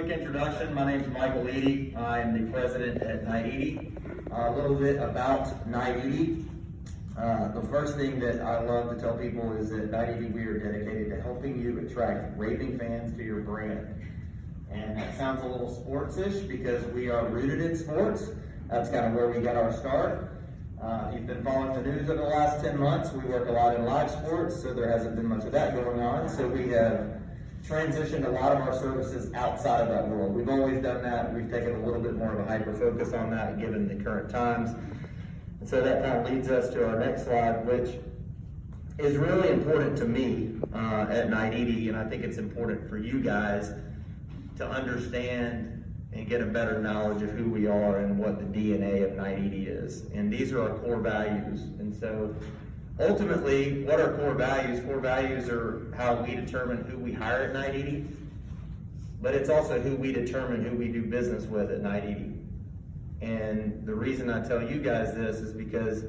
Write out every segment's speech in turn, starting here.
Quick introduction, my name is Michael Eady. I'm the president at Eady. A little bit about Eady. The first thing that I love to tell people is that Eady, we are dedicated to helping you attract raving fans to your brand. And that sounds a little sports-ish because we are rooted in sports. That's kind of where we got our start. If you've been following the news over the last 10 months, we work a lot in live sports, so there hasn't been much of that going on. So we have transitioned a lot of our services outside of that world. We've always done that. We've taken a little bit more of a hyper focus on that given the current times. And so that kind of leads us to our next slide, which is really important to me at Eady, and I think it's important for you guys to understand and get a better knowledge of who we are and what the DNA of Eady is. And these are our core values. And so ultimately, what are core values? Core values are how we determine who we hire at Eady, but it's also who we determine who we do business with at Eady. And the reason I tell you guys this is because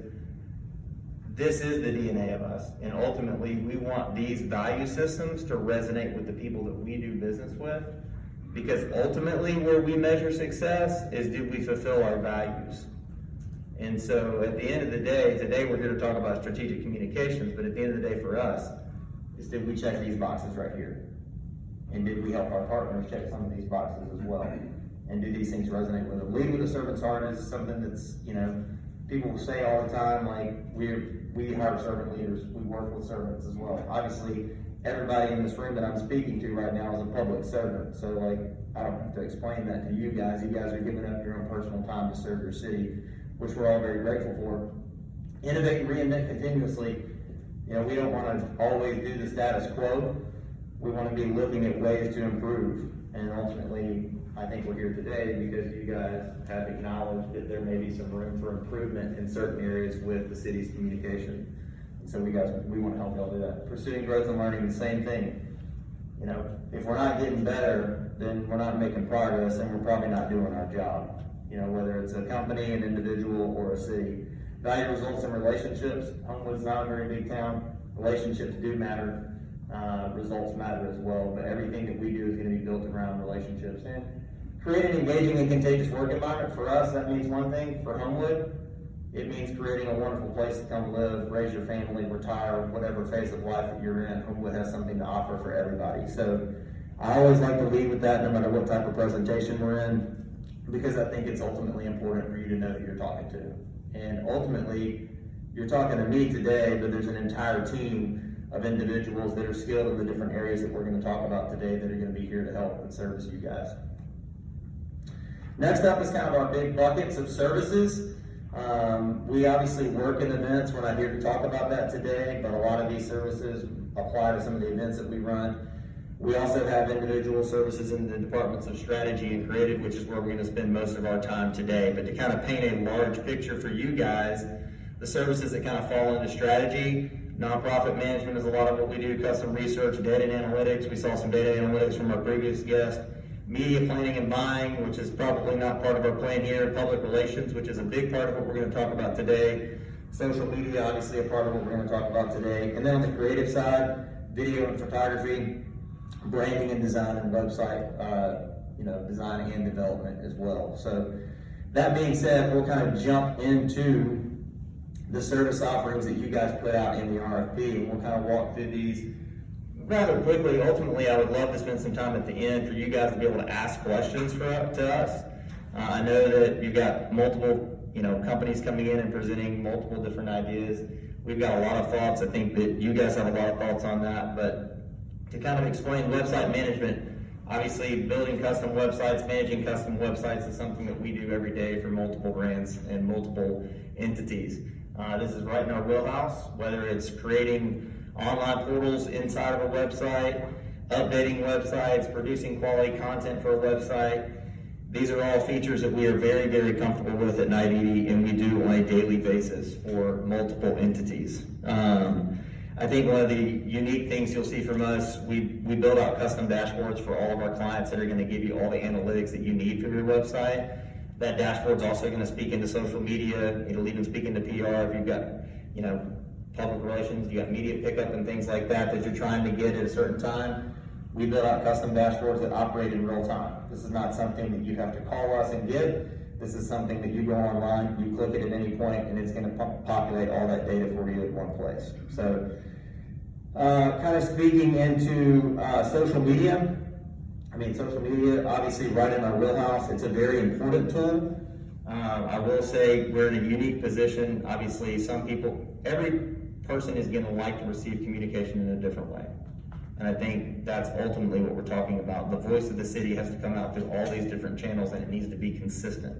this is the DNA of us. And ultimately, we want these value systems to resonate with the people that we do business with, because ultimately where we measure success is, do we fulfill our values? And so at the end of the day, today we're here to talk about strategic communications, but at the end of the day for us, is did we check these boxes right here? And did we help our partners check some of these boxes as well? And do these things resonate with them? Lead with a servant's heart is something that's, people say all the time, like we hire servant leaders, we work with servants as well. Obviously, everybody in this room that I'm speaking to right now is a public servant. So I don't have to explain that to you guys. You guys are giving up your own personal time to serve your city, which we're all very grateful for. Innovate and reinvent continuously. We don't want to always do the status quo. We want to be looking at ways to improve. And ultimately, I think we're here today because you guys have acknowledged that there may be some room for improvement in certain areas with the city's communication. And so we want to help y'all do that. Pursuing growth and learning, the same thing. If we're not getting better, then we're not making progress and we're probably not doing our job. Whether it's a company, an individual, or a city. Value results in relationships. Homewood's not a very big town. Relationships do matter. Results matter as well, but everything that we do is going to be built around relationships. And create an engaging and contagious work environment. For us, that means one thing. For Homewood, it means creating a wonderful place to come live, raise your family, retire, whatever phase of life that you're in. Homewood has something to offer for everybody. So I always like to lead with that no matter what type of presentation we're in, because I think it's ultimately important for you to know who you're talking to. And ultimately, you're talking to me today, but there's an entire team of individuals that are skilled in the different areas that we're going to talk about today that are going to be here to help and service you guys. Next up is kind of our big buckets of services. We obviously work in events. We're not here to talk about that today, but a lot of these services apply to some of the events that we run. We also have individual services in the departments of strategy and creative, which is where we're going to spend most of our time today. But to kind of paint a large picture for you guys, the services that kind of fall into strategy, nonprofit management is a lot of what we do, custom research, data and analytics. We saw some data analytics from our previous guest. Media planning and buying, which is probably not part of our plan here. Public relations, which is a big part of what we're going to talk about today. Social media, obviously a part of what we're going to talk about today. And then on the creative side, video and photography, branding and design, and website, design and development as well. So that being said, we'll kind of jump into the service offerings that you guys put out in the RFP, and we'll kind of walk through these rather quickly. Ultimately, I would love to spend some time at the end for you guys to be able to ask questions to us. I know that you've got multiple companies coming in and presenting multiple different ideas. We've got a lot of thoughts. I think that you guys have a lot of thoughts on that, but to kind of explain website management, obviously building custom websites, managing custom websites is something that we do every day for multiple brands and multiple entities. This is right in our wheelhouse, whether it's creating online portals inside of a website, updating websites, producing quality content for a website. These are all features that we are very, very comfortable with at Eady, and we do on a daily basis for multiple entities. I think one of the unique things you'll see from us, we build out custom dashboards for all of our clients that are going to give you all the analytics that you need for your website. That dashboard's also going to speak into social media. It'll even speak into PR if you've got, public relations, you got media pickup and things like that you're trying to get at a certain time. We build out custom dashboards that operate in real time. This is not something that you have to call us and get. This is something that you go online, you click it at any point, and it's going to populate all that data for you at one place. So, kind of speaking into social media. I mean, social media, obviously right in our wheelhouse. It's a very important tool. I will say we're in a unique position. Obviously, every person is going to like to receive communication in a different way. And I think that's ultimately what we're talking about. The voice of the city has to come out through all these different channels, and it needs to be consistent.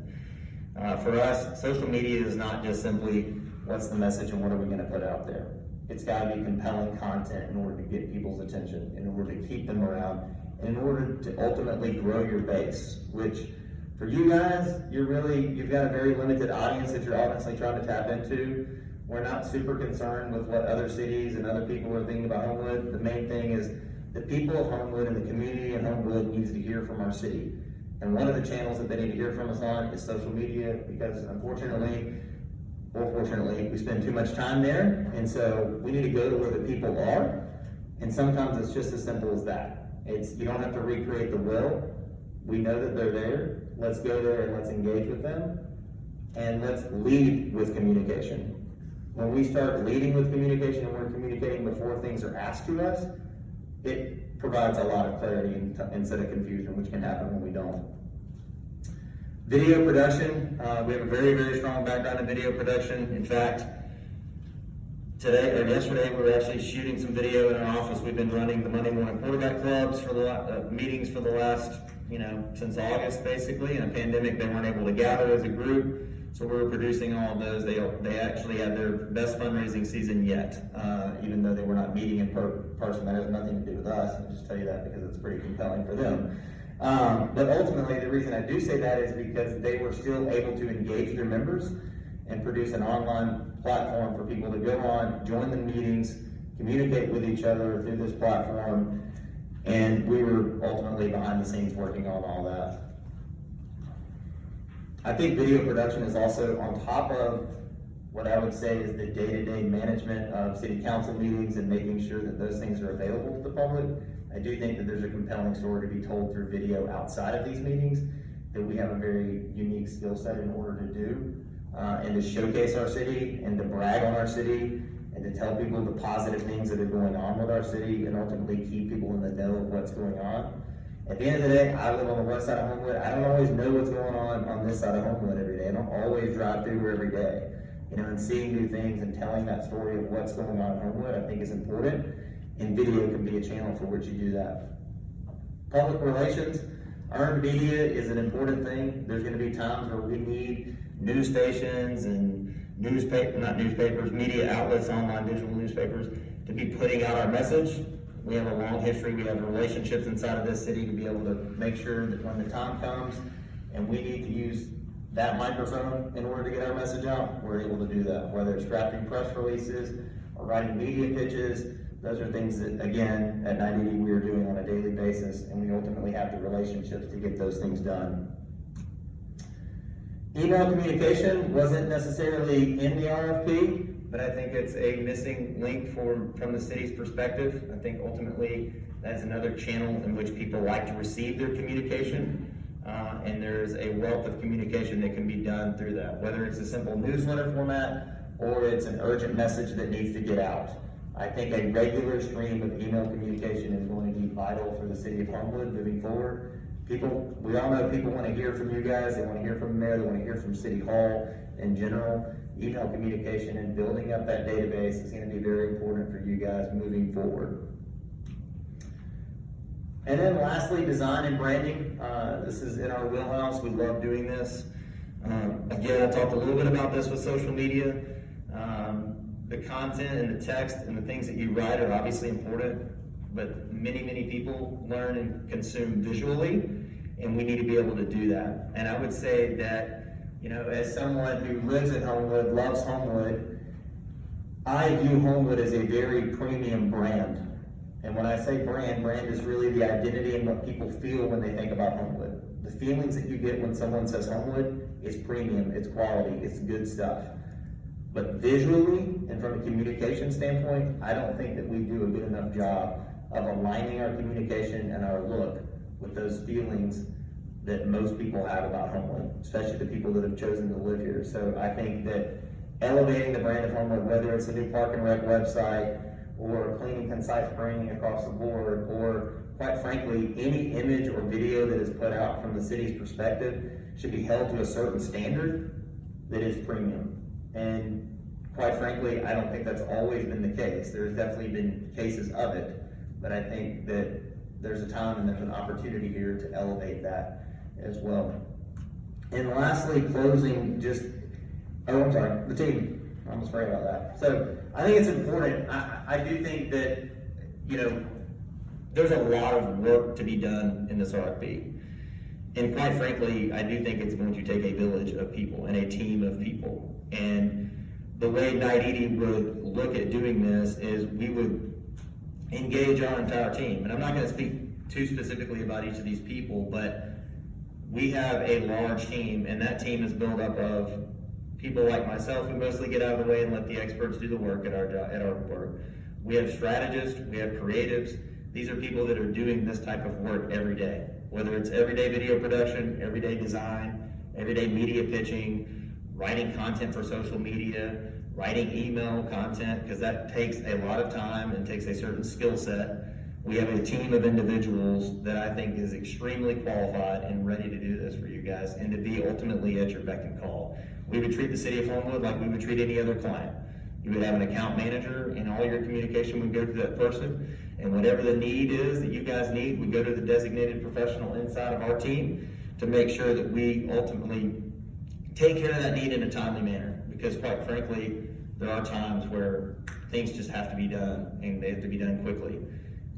For us, social media is not just simply what's the message and what are we going to put out there. It's got to be compelling content in order to get people's attention, in order to keep them around, and in order to ultimately grow your base, which for you guys, you've got a very limited audience that you're obviously trying to tap into. We're not super concerned with what other cities and other people are thinking about Homewood. The main thing is the people of Homewood and the community in Homewood needs to hear from our city. And one of the channels that they need to hear from us on is social media, because unfortunately, or fortunately, we spend too much time there. And so we need to go to where the people are. And sometimes it's just as simple as that. You don't have to recreate the wheel. We know that they're there. Let's go there and let's engage with them. And let's lead with communication. When we start leading with communication and we're communicating before things are asked to us, it provides a lot of clarity instead of confusion, which can happen when we don't. Video production, we have a very, very strong background in video production. In fact, yesterday we were actually shooting some video in our office. We've been running the Monday morning quarterback clubs for the meetings for the last, since August basically. In a pandemic, they weren't able to gather as a group. So we were producing all of those. They actually had their best fundraising season yet, even though they were not meeting in person. That has nothing to do with us. I'll just tell you that because it's pretty compelling for them. But ultimately, the reason I do say that is because they were still able to engage their members and produce an online platform for people to go on, join the meetings, communicate with each other through this platform, and we were ultimately behind the scenes working on all that. I think video production is also on top of what I would say is the day-to-day management of city council meetings and making sure that those things are available to the public. I do think that there's a compelling story to be told through video outside of these meetings that we have a very unique skill set in order to do, and to showcase our city and to brag on our city and to tell people the positive things that are going on with our city and ultimately keep people in the know of what's going on. At the end of the day, I live on the west side of Homewood. I don't always know what's going on this side of Homewood every day. I don't always drive through here every day. And seeing new things and telling that story of what's going on in Homewood, I think is important. And video can be a channel for which you do that. Public relations, earned media is an important thing. There's going to be times where we need news stations and media outlets, online digital newspapers, to be putting out our message. We have a long history, we have relationships inside of this city to be able to make sure that when the time comes and we need to use that microphone in order to get our message out, we're able to do that. Whether it's drafting press releases or writing media pitches, those are things that, again, at Eady we are doing on a daily basis, and we ultimately have the relationships to get those things done. Email communication wasn't necessarily in the RFP, but I think it's a missing link from the city's perspective. I think ultimately that's another channel in which people like to receive their communication, and there's a wealth of communication that can be done through that, whether it's a simple newsletter format or it's an urgent message that needs to get out. I think a regular stream of email communication is going to be vital for the city of Homewood moving forward. We all know people want to hear from you guys, they want to hear from the mayor, they want to hear from City Hall in general. Email communication and building up that database is going to be very important for you guys moving forward. And then lastly, design and branding. This is in our wheelhouse. We love doing this. Again, I talked a little bit about this with social media. The content and the text and the things that you write are obviously important, but many, many people learn and consume visually, and we need to be able to do that. And I would say that, as someone who lives in Homewood, loves Homewood, I view Homewood as a very premium brand. And when I say brand is really the identity and what people feel when they think about Homewood. The feelings that you get when someone says Homewood is premium, it's quality, it's good stuff. But visually and from a communication standpoint, I don't think that we do a good enough job of aligning our communication and our look with those feelings that most people have about Homewood, especially the people that have chosen to live here. So I think that elevating the brand of Homewood, whether it's a new Park and Rec website, or clean and concise branding across the board, or quite frankly, any image or video that is put out from the city's perspective should be held to a certain standard that is premium. And quite frankly, I don't think that's always been the case. There's definitely been cases of it, but I think that there's a time and there's an opportunity here to elevate that as well. And lastly, closing, the team. I almost forgot about that. So I think it's important. I do think that, there's a lot of work to be done in this RFP. And quite frankly, I do think it's going to take a village of people and a team of people. And the way Knight Eady would look at doing this is we would engage our entire team. And I'm not going to speak too specifically about each of these people, but we have a large team, and that team is built up of people like myself who mostly get out of the way and let the experts do the work at our work. We have strategists, we have creatives. These are people that are doing this type of work every day, whether it's everyday video production, everyday design, everyday media pitching, writing content for social media, writing email content, because that takes a lot of time and takes a certain skill set. We have a team of individuals that I think is extremely qualified and ready to do this for you guys and to be ultimately at your beck and call. We would treat the city of Homewood like we would treat any other client. You would have an account manager, and all your communication would go to that person, and whatever the need is that you guys need, we go to the designated professional inside of our team to make sure that we ultimately take care of that need in a timely manner, because quite frankly, there are times where things just have to be done, and they have to be done quickly.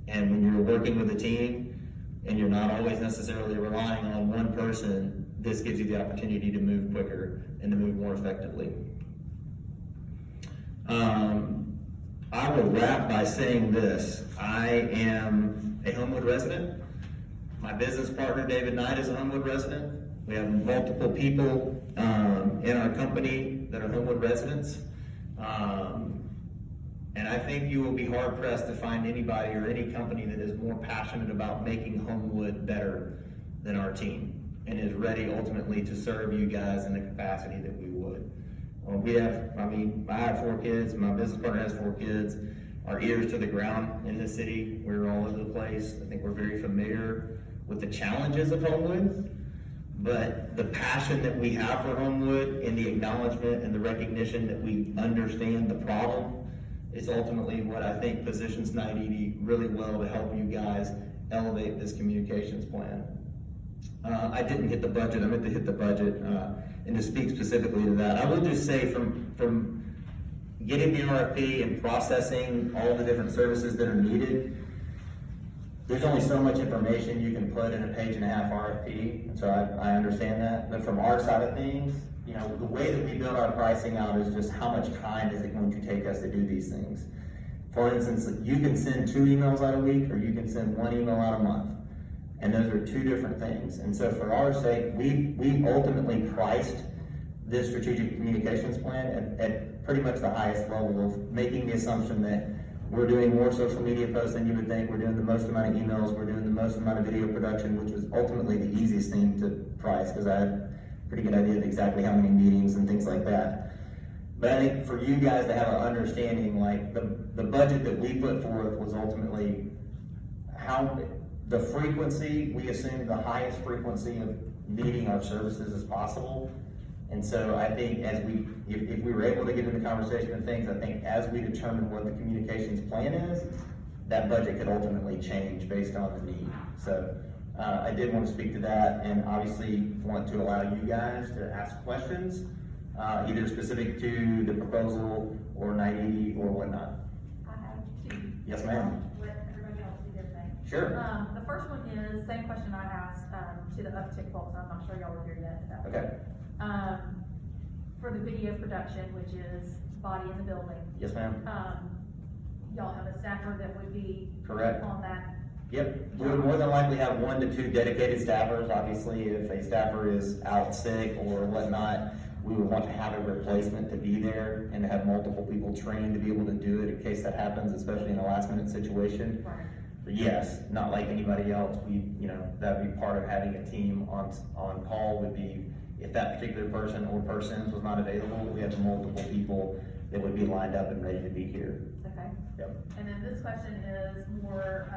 And when you're working with a team, and you're not always necessarily relying on one person, this gives you the opportunity to move quicker and to move more effectively. I will wrap by saying this. I am a Homewood resident. My business partner, David Knight, is a Homewood resident. We have multiple people in our company that are Homewood residents. And I think you will be hard pressed to find anybody or any company that is more passionate about making Homewood better than our team, and is ready ultimately to serve you guys in the capacity that we would. I have 4 kids, my business partner has 4 kids. Our ears to the ground in this city, we're all over the place. I think we're very familiar with the challenges of Homewood, but the passion that we have for Homewood and the acknowledgement and the recognition that we understand the problem is ultimately what I think positions Knight Eady really well to help you guys elevate this communications plan. I didn't hit the budget. I meant to hit the budget and to speak specifically to that. I will just say from getting the RFP and processing all the different services that are needed, there's only so much information you can put in a 1.5-page RFP, and so I understand that. But from our side of things, the way that we build our pricing out is just how much time is it going to take us to do these things. For instance, you can send 2 emails out a week, or you can send 1 email out a month. And those are 2 different things. And so for our sake, we ultimately priced this strategic communications plan at pretty much the highest level of making the assumption that we're doing more social media posts than you would think, we're doing the most amount of emails, we're doing the most amount of video production, which was ultimately the easiest thing to price, because I had a pretty good idea of exactly how many meetings and things like that. But I think for you guys to have an understanding, like the budget that we put forth was ultimately how the frequency, we assumed the highest frequency of needing our services as possible. And so I think if we were able to get into conversation and things, I think as we determine what the communications plan is, that budget could ultimately change based on the need. So I did want to speak to that, and obviously want to allow you guys to ask questions, either specific to the proposal or Knight Eady or whatnot. I have 2. Yes, ma'am. Let everybody else do their thing. Sure. The first one is same question I asked to the uptick folks. I'm not sure y'all were here yet. Okay. For the video production, which is body in the building. Yes, ma'am. Y'all have a staffer that would be Correct. on that. Yep, we would more than likely have 1 to 2 dedicated staffers. Obviously, if a staffer is out sick or whatnot, we would want to have a replacement to be there and to have multiple people trained to be able to do it in case that happens, especially in a last minute situation. Right. yes, not like anybody else, that'd be part of having a team on call would be, if that particular person or persons was not available, we have multiple people that would be lined up and ready to be here. Okay. Yep. And then this question is more,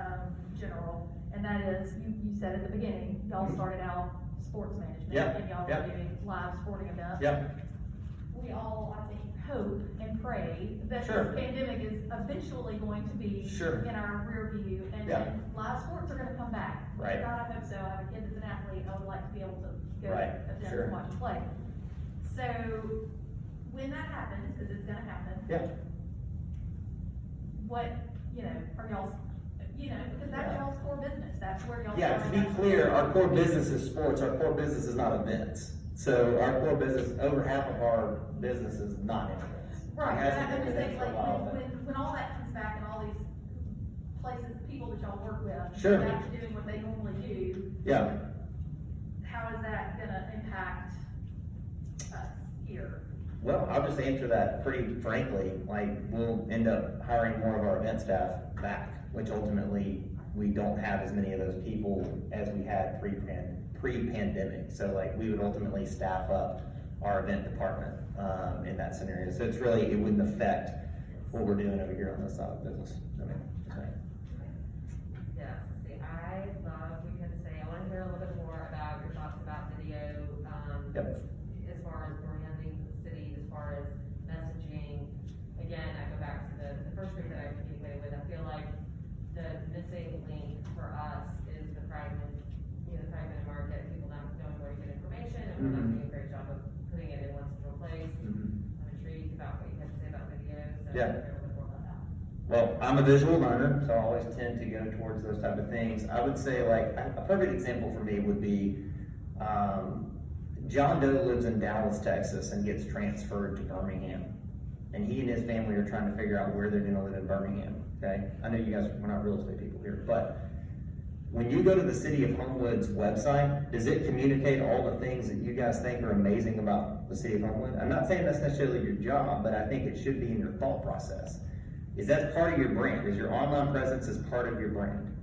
general, and that is, you said at the beginning, y'all started out sports management. Yep. And y'all Yep. were doing live sporting events. Yep, We all, I think, hope and pray that Sure. this pandemic is eventually going to be Sure. in our rear view, and Yeah. then live sports are gonna come back. Right. God, I hope so. I have a kid that's an athlete. I would like to be able to go Right. to events Sure. and watch him play. So, when that happens, cause it's gonna happen, yeah, what, are y'all's, because that's Yeah. y'all's core business, that's where y'all. yeah, to started be out. clear, our core business is sports, our core business is not events. So our core business, over half of our business is not events. Right, It but hasn't I'm been just saying, events for a like, while, when all that comes back and all these places, people that y'all work with, Sure. go back to doing what they normally do, Yeah, how is that gonna impact us here? well, I'll just answer that pretty frankly, like, we'll end up hiring more of our event staff back, which ultimately, we don't have as many of those people as we had pre-pandemic. So like, we would ultimately staff up our event department, in that scenario. So it's really, it wouldn't affect what we're doing over here on this side of the business. I mean, just saying. Yes, see, I wanna hear a little bit more about your thoughts about video, Yep. as far as branding for the city, as far as messaging. Again, I go back to the first group that I communicated with, I feel like the missing link for us is the fragmented market, people not knowing where to get information, and we're not Mhm. doing a great job of putting it in one central place. Mhm. I'm intrigued about what you had to say about video, so Yeah. hear a little bit more about that. Well, I'm a visual learner, so I always tend to go towards those type of things. I would say like, a perfect example for me would be, John Doe lives in Dallas, Texas, and gets transferred to Birmingham. And he and his family are trying to figure out where they're gonna live in Birmingham, okay? I know you guys, we're not real estate people here, but when you go to the city of Homewood's website, does it communicate all the things that you guys think are amazing about the city of Homewood? I'm not saying that's necessarily your job, but I think it should be in your thought process. Is that part of your brand? Is your online presence is part of your brand?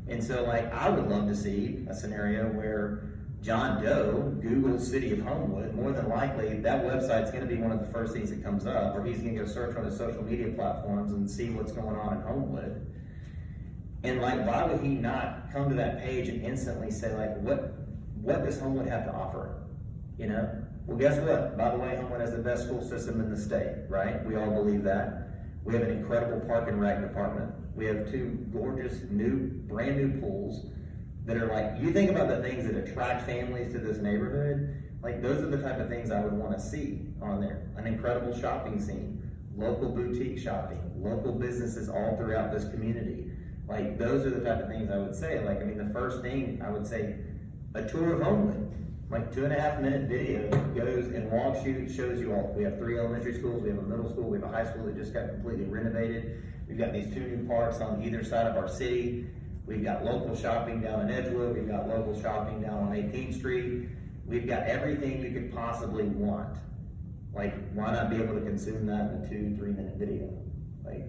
And so like, I would love to see a scenario where John Doe Googles City of Homewood, more than likely, that website's gonna be one of the first things that comes up, or he's gonna go search on his social media platforms and see what's going on in Homewood. And like, why would he not come to that page and instantly say like, what does Homewood have to offer? Well, guess what? By the way, Homewood has the best school system in the state, right? We all believe that. We have an incredible park and rec department. We have two gorgeous brand new pools that are like, you think about the things that attract families to this neighborhood, like those are the type of things I would wanna see on there. An incredible shopping scene, local boutique shopping, local businesses all throughout this community. Like, those are the type of things I would say. Like, I mean, the first thing I would say, a tour of Homewood. Like 2.5-minute video goes and walks you, shows you all. We have 3 elementary schools, we have a middle school, we have a high school that just got completely renovated. We've got these 2 new parks on either side of our city. We've got local shopping down in Edgewood, we've got local shopping down on 18th Street. We've got everything you could possibly want. Like, why not be able to consume that in a 2-3-minute video? Like,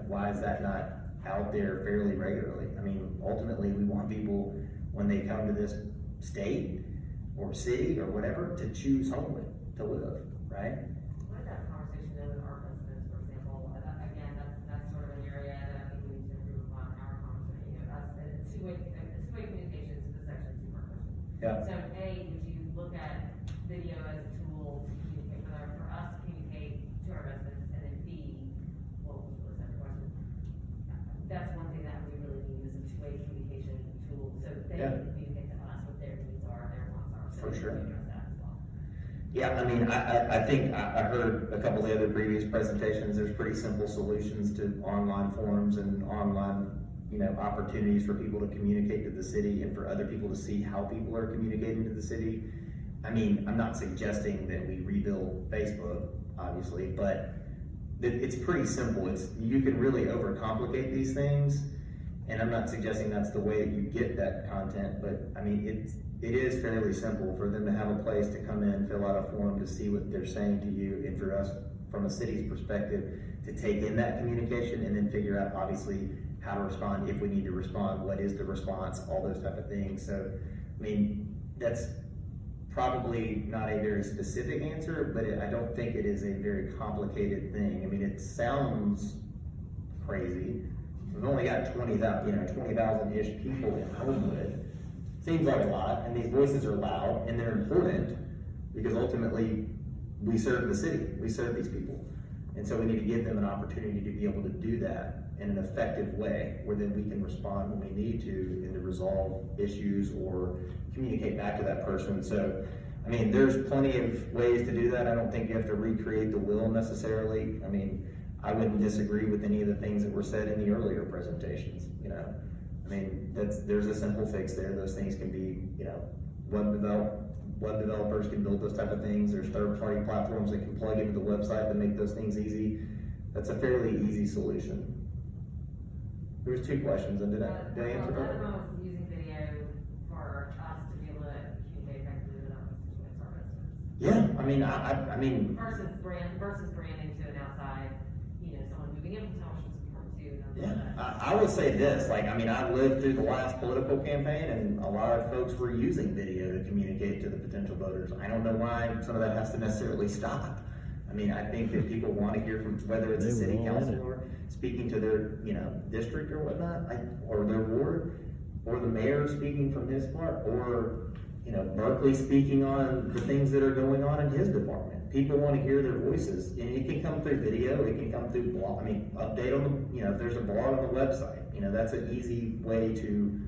why is that not out there fairly regularly? I mean, ultimately, we want people, when they come to this state or city or whatever, to choose Homewood to live, right? What about conversation then with our residents, for example, again, that's sort of an area that I think we need to improve upon our conversation, two-way communication is actually a two-part question. Yeah. So A, would you look at video as a tool to communicate, for us to communicate to our residents, and then B, what was the second question? That's one thing that we really need is a two-way communication tool, so they Yeah. can communicate to us what their needs are, their wants are, so For we sure. can address that as well. Yeah, I mean, I think I heard a couple of the other previous presentations, there's pretty simple solutions to online forums and online, opportunities for people to communicate to the city and for other people to see how people are communicating to the city. I mean, I'm not suggesting that we rebuild Facebook, obviously, but it's pretty simple. You can really overcomplicate these things, and I'm not suggesting that's the way that you get that content, but I mean, it is fairly simple for them to have a place to come in, fill out a form to see what they're saying to you, and for us, from a city's perspective, to take in that communication and then figure out, obviously, how to respond, if we need to respond, what is the response, all those type of things. So, I mean, that's probably not a very specific answer, but I don't think it is a very complicated thing. I mean, it sounds crazy. We've only got 20,000-ish people in Homewood. Seems like a lot, and these voices are loud, and they're important, because ultimately, we serve the city, we serve these people. And so we need to give them an opportunity to be able to do that in an effective way, where then we can respond when we need to, and to resolve issues or communicate back to that person. So, I mean, there's plenty of ways to do that. I don't think you have to recreate the wheel necessarily. I mean, I wouldn't disagree with any of the things that were said in the earlier presentations, you know. I mean, there's a simple fix there. Those things can be, you know, web developers can build those type of things. There's third-party platforms that can plug into the website to make those things easy. That's a fairly easy solution. There was 2 questions, and did I answer The other both? one was using video for us to be able to communicate effectively with our constituents, our residents. Yeah, I mean, I mean, Versus branding to an outside, you know, someone moving in from town, to, you know. yeah, I would say this, like, I mean, I lived through the last political campaign, and a lot of folks were using video to communicate to the potential voters. I don't know why some of that has to necessarily stop. I mean, I think that people want to hear from, whether it's a city councilor speaking to their, you know, district or whatnot, or their ward, or the mayor speaking from his part, or, you know, Berkeley speaking on the things that are going on in his department. People want to hear their voices, and it can come through video, it can come through blog, I mean, update on the, you know, if there's a blog on the website, you know, that's an easy way to,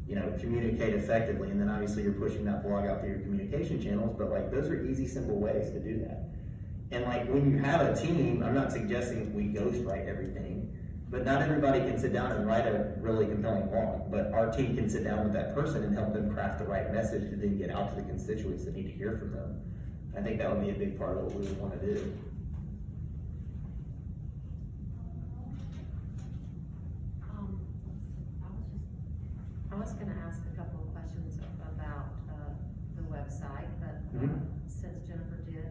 you know, communicate effectively. And then obviously you're pushing that blog out through your communication channels, but like, those are easy, simple ways to do that. And like, when you have a team, I'm not suggesting we ghostwrite everything, but not everybody can sit down and write a really compelling blog. But our team can sit down with that person and help them craft the right message to then get out to the constituents that need to hear from them. I think that would be a big part of what we would want to do. I was gonna ask a couple of questions about, the website, but, Mhm. since Jennifer did,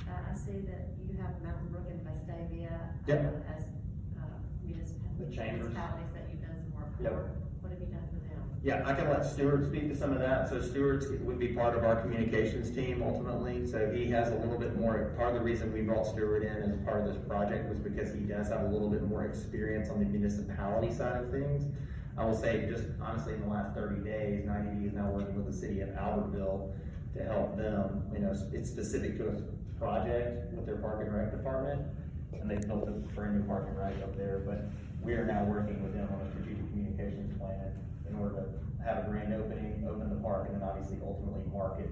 I see that you have Mountain Brook and Vestavia. Yep. As, The chambers. municipalities that you've done some work Yep. for. What have you done for them? Yeah, I can let Stuart speak to some of that. So Stuart would be part of our communications team ultimately. So he has a little bit more, part of the reason we brought Stuart in as part of this project was because he does have a little bit more experience on the municipality side of things. I will say, just honestly, in the last 30 days, 90 is now working with the city of Albertville to help them. You know, it's specific to a project with their park and rec department, and they built a brand new park and rec up there. But we are now working with them on a strategic communications plan in order to have a grand opening, open the park, and then obviously ultimately market,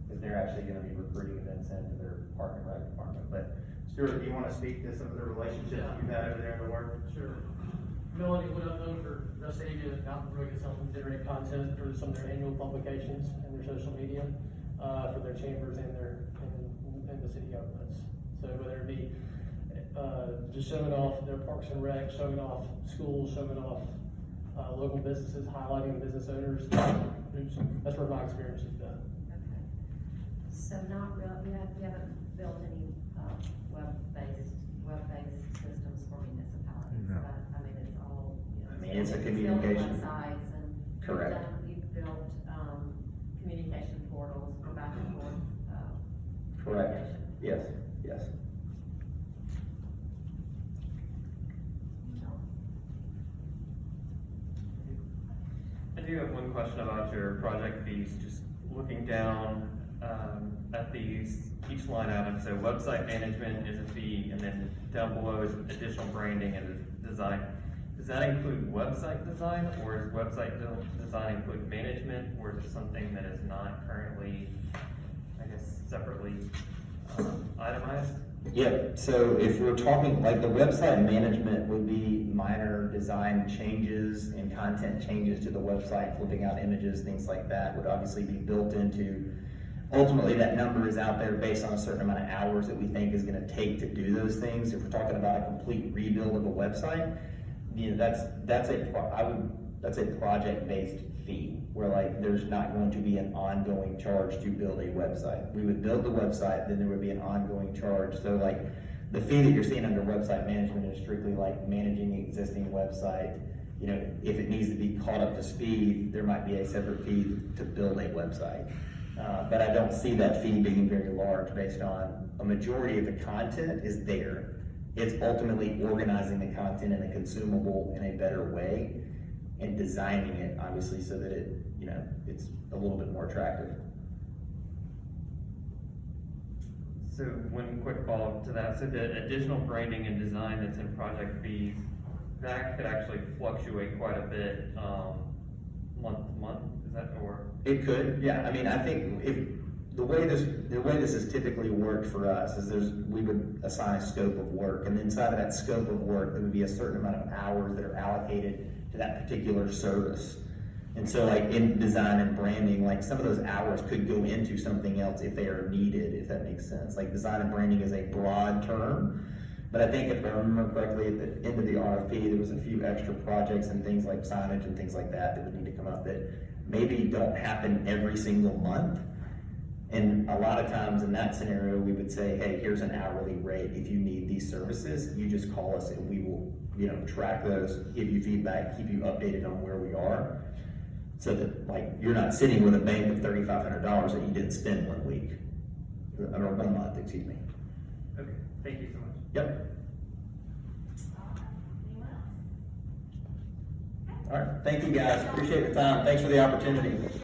because they're actually gonna be recruiting events into their park and rec department. But Stuart, do you wanna speak to some of the relationships you've had over there in the work? Sure. Melanie, what I've known for Vestavia and Mountain Brook is helping generate content for some of their annual publications and their social media, for their chambers and and the city governments. So whether it be, just showing off their parks and rec, showing off schools, showing off, local businesses, highlighting business owners, that's where my experience has been. Okay. So not real, you haven't built any, web-based systems for municipalities? No. But, I mean, it's all, you know. I mean, it's a building communication. Websites and. Correct. You've built, communication portals for back and forth, Correct. communication. Yes, yes. I do have one question about your project fees, just looking down, at these, each line item, so website management is a fee, and then down below is additional branding and design. Does that include website design, or is website design include management, or is it something that is not currently, I guess, separately, itemized? Yeah, so if we're talking, like, the website management would be minor design changes and content changes to the website, flipping out images, things like that would obviously be built into. Ultimately, that number is out there based on a certain amount of hours that we think is gonna take to do those things. If we're talking about a complete rebuild of a website, you know, that's a project-based fee, where like, there's not going to be an ongoing charge to build a website. We would build the website, then there would be an ongoing charge. So like, the fee that you're seeing under website management is strictly like managing the existing website, you know, if it needs to be caught up to speed, there might be a separate fee to build a website. But I don't see that fee being very large based on a majority of the content is there. It's ultimately organizing the content in a consumable in a better way and designing it, obviously, so that it, you know, it's a little bit more attractive. So one quick follow-up to that, so the additional branding and design that's in project fees, that could actually fluctuate quite a bit, month to month, is that, or? It could, yeah. I mean, I think if the way this has typically worked for us is we would assign a scope of work, and inside of that scope of work, there would be a certain amount of hours that are allocated to that particular service. And so, like in design and branding, like some of those hours could go into something else if they are needed, if that makes sense. Like design and branding is a broad term, but I think if I remember correctly, at the end of the RFP, there was a few extra projects and things like signage and things like that that would need to come up that maybe don't happen every single month. And a lot of times in that scenario, we would say, hey, here's an hourly rate. If you need these services, you just call us and we will, you know, track those, give you feedback, keep you updated on where we are. So that, like, you're not sitting with a bank of $3,500 that you didn't spend 1 week, or 1 month, excuse me. Okay, thank you so much. Yep. Anyone else? All right. Thank you, guys. Appreciate the time. Thanks for the opportunity.